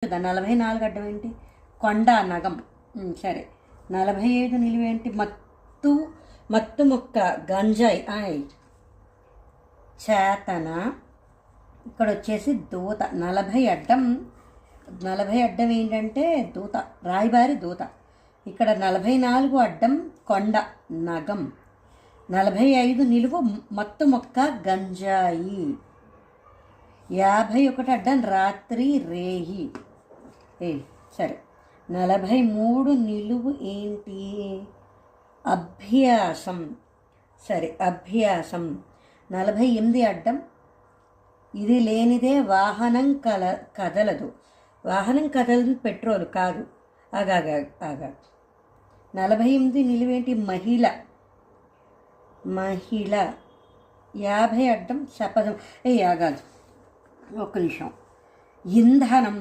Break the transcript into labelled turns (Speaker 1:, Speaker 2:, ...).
Speaker 1: కదా, 44 అడ్డం ఏంటి? కొండ నగం. సరే, 45 నిలువేంటి? మత్తు ముక్క, గంజాయి. చేతన. ఇక్కడ వచ్చేసి దూత. 40 అడ్డం ఏంటంటే దూత, రాయబారి దూత. ఇక్కడ 44 అడ్డం కొండ నగం. 45 నిలువు మత్తు మొక్క గంజాయి. 51 అడ్డం రాత్రి రేయి. సరే, 43 నిలువు ఏంటి? అభ్యాసం. సరే, అభ్యాసం. 48 అడ్డం ఇది లేనిదే వాహనం కదలదు. వాహనం కదలదు పెట్రోల్ కాదు. ఆగా 48 నిలువేంటి? మహిళ. 50 అడ్డం శపథం. ఆగాదు ఒక్క నిమిషం. ఇంధనం.